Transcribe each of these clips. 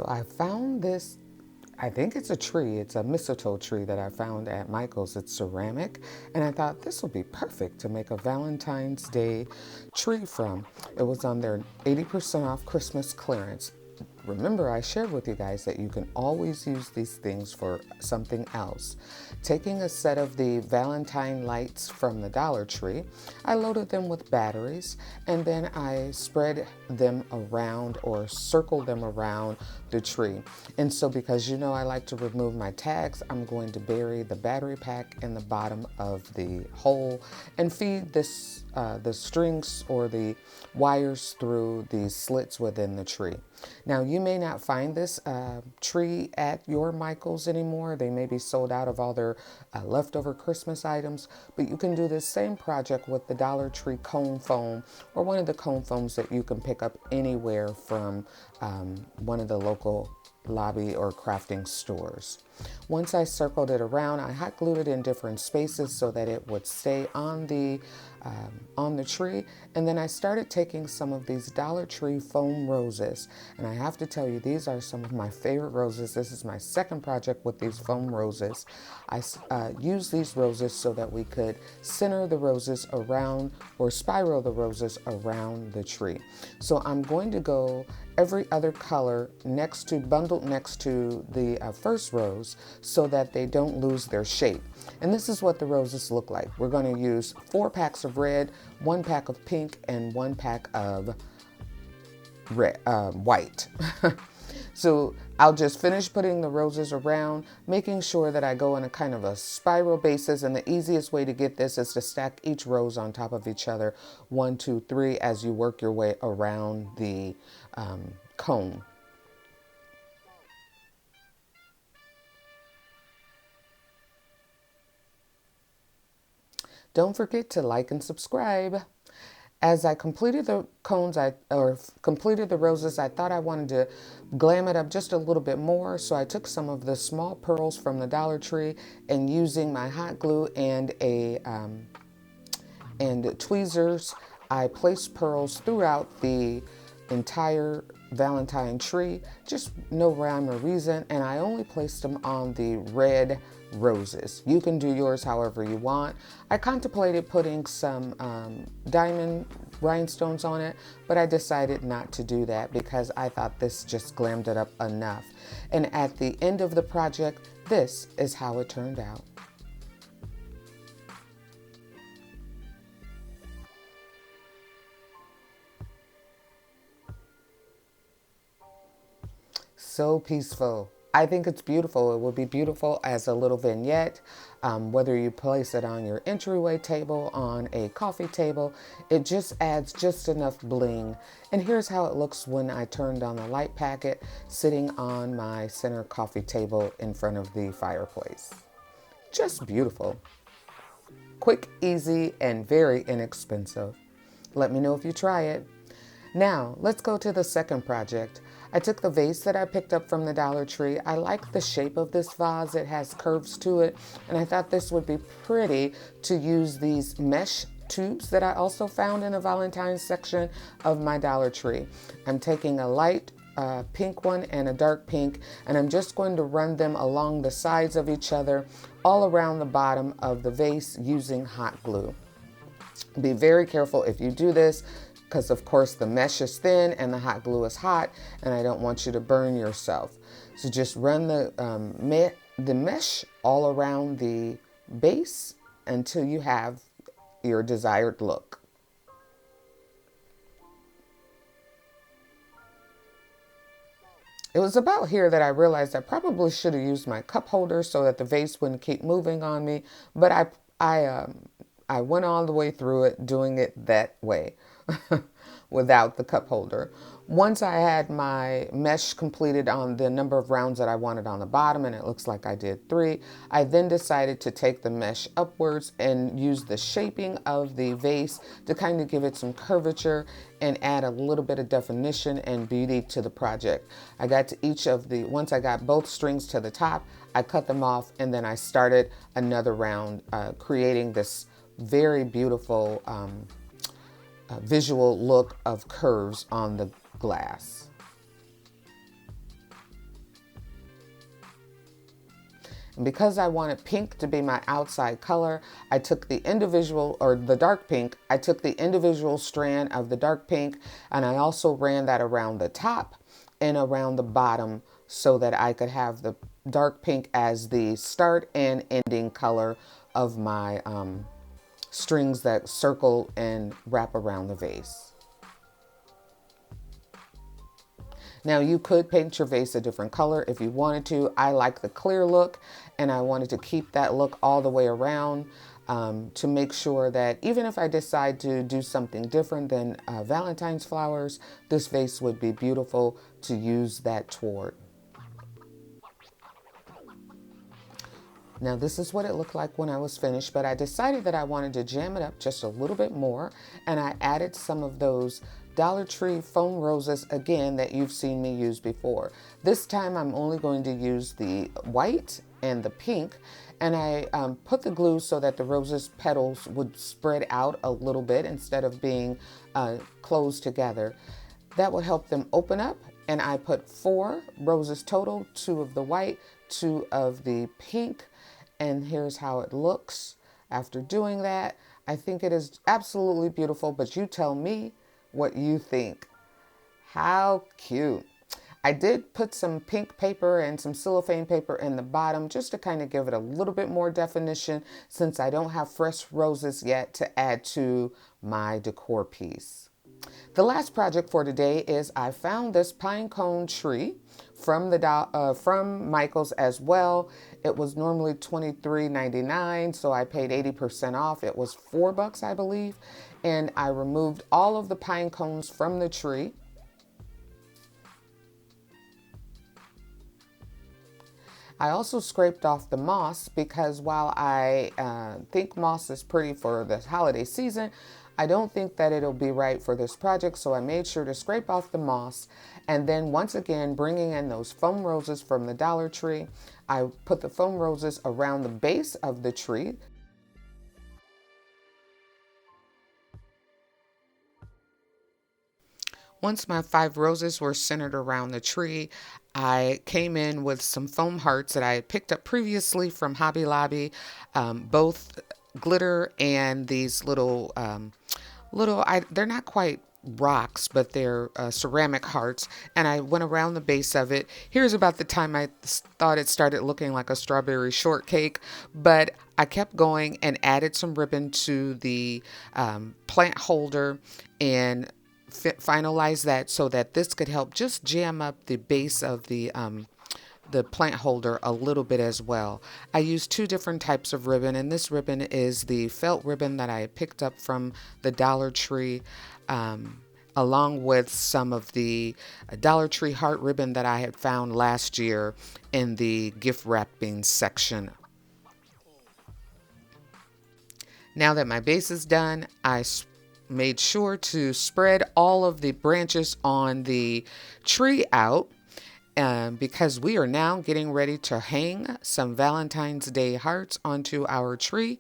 I found this, I think it's a tree. It's a mistletoe tree that I found at Michael's. It's ceramic. And I thought this will be perfect to make a Valentine's Day tree from. It was on their 80% off Christmas clearance. Remember, I shared with you guys that you can always use these things for something else. Taking a set of the Valentine lights from the Dollar Tree, I loaded them with batteries, and then I spread them around or circled them around the tree. And so because you know I like to remove my tags, I'm going to bury the battery pack in the bottom of the hole and feed the strings or the wires through the slits within the tree. Now, you may not find this tree at your Michael's anymore. They may be sold out of all their leftover Christmas items, but you can do this same project with the Dollar Tree cone foam or one of the cone foams that you can pick up anywhere from one of the local lobby or crafting stores. Once I circled it around, I hot glued it in different spaces so that it would stay on the tree. And then I started taking some of these Dollar Tree foam roses. And I have to tell you, these are some of my favorite roses. This is my second project with these foam roses. I used these roses so that we could center the roses around or spiral the roses around the tree. So I'm going to go every other color bundled next to the first rose so that they don't lose their shape. And this is what the roses look like. We're going to use 4 packs of red, 1 pack of pink, and 1 pack of white. So I'll just finish putting the roses around, making sure that I go in a kind of a spiral basis. And the easiest way to get this is to stack each rose on top of each other, 1, 2, 3, as you work your way around the cone. Don't forget to like and subscribe. As I completed the completed the roses, I thought I wanted to glam it up just a little bit more. So I took some of the small pearls from the Dollar Tree and using my hot glue and tweezers, I placed pearls throughout the entire Valentine tree, just no rhyme or reason, and I only placed them on the red roses. You can do yours however you want. I contemplated putting some diamond rhinestones on it, but I decided not to do that because I thought this just glammed it up enough. And at the end of the project, this is how it turned out. So peaceful. I think it's beautiful. It will be beautiful as a little vignette, whether you place it on your entryway table, on a coffee table. It just adds just enough bling. And here's how it looks when I turned on the light packet, sitting on my center coffee table in front of the fireplace. Just beautiful. Quick, easy, and very inexpensive. Let me know if you try it. Now, let's go to the second project. I took the vase that I picked up from the Dollar Tree. I like the shape of this vase. It has curves to it, and I thought this would be pretty to use these mesh tubes that I also found in the Valentine's section of my Dollar Tree. I'm taking a light pink one and a dark pink, and I'm just going to run them along the sides of each other, all around the bottom of the vase using hot glue. Be very careful if you do this, because of course the mesh is thin and the hot glue is hot, and I don't want you to burn yourself. So just run the mesh all around the base until you have your desired look. It was about here that I realized I probably should have used my cup holder so that the vase wouldn't keep moving on me, but I went all the way through it doing it that way. Without the cup holder. Once I had my mesh completed on the number of rounds that I wanted on the bottom, and it looks like I did 3, I then decided to take the mesh upwards and use the shaping of the vase to kind of give it some curvature and add a little bit of definition and beauty to the project. I got to once I got both strings to the top, I cut them off, and then I started another round, creating this very beautiful visual look of curves on the glass. And because I wanted pink to be my outside color, I took the individual, or the dark pink, I took the individual strand of the dark pink, and I also ran that around the top and around the bottom so that I could have the dark pink as the start and ending color of my strings that circle and wrap around the vase. Now you could paint your vase a different color if you wanted to. I like the clear look, and I wanted to keep that look all the way around to make sure that even if I decide to do something different than Valentine's flowers, this vase would be beautiful to use that toward. Now this is what it looked like when I was finished, but I decided that I wanted to jam it up just a little bit more, and I added some of those Dollar Tree foam roses again that you've seen me use before. This time I'm only going to use the white and the pink, and I put the glue so that the roses petals would spread out a little bit instead of being closed together. That would help them open up, and I put 4 roses total, 2 of the white, 2 of the pink, and here's how it looks after doing that. I think it is absolutely beautiful, but you tell me what you think. How cute. I did put some pink paper and some cellophane paper in the bottom just to kind of give it a little bit more definition, since I don't have fresh roses yet to add to my decor piece. The last project for today is I found this pine cone tree from Michael's as well. It was normally $23.99, so I paid 80% off. It was $4, I believe, and I removed all of the pine cones from the tree. I also scraped off the moss because while I think moss is pretty for the holiday season, I don't think that it'll be right for this project, so I made sure to scrape off the moss. And then once again, bringing in those foam roses from the Dollar Tree, I put the foam roses around the base of the tree. Once my 5 roses were centered around the tree, I came in with some foam hearts that I had picked up previously from Hobby Lobby, both glitter and these they're not quite rocks, but they're ceramic hearts, and I went around the base of it. Here's about the time I thought it started looking like a strawberry shortcake, but I kept going and added some ribbon to the plant holder and finalize that so that this could help just jam up the base of the plant holder a little bit as well. I used 2 different types of ribbon, and this ribbon is the felt ribbon that I picked up from the Dollar Tree, along with some of the Dollar Tree heart ribbon that I had found last year in the gift wrapping section. Now that my base is done, I made sure to spread all of the branches on the tree out because we are now getting ready to hang some Valentine's Day hearts onto our tree.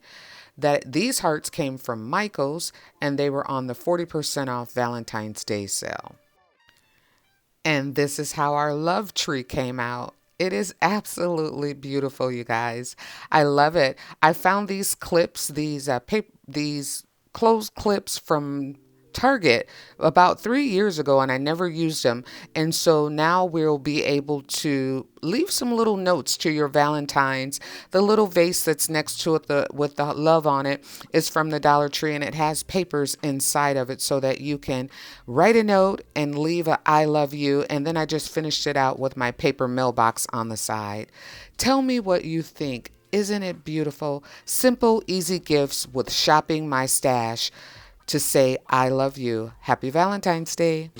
These hearts came from Michael's, and they were on the 40% off Valentine's Day sale. And this is how our love tree came out. It is absolutely beautiful, you guys. I love it. I found these clips, these clothes clips from Target about 3 years ago, and I never used them. And so now we'll be able to leave some little notes to your Valentines. The little vase that's next to it with the love on it is from the Dollar Tree, and it has papers inside of it so that you can write a note and leave a I love you. And then I just finished it out with my paper mailbox on the side. Tell me what you think. Isn't it beautiful? Simple, easy gifts with Shopping My Stash to say I love you. Happy Valentine's Day.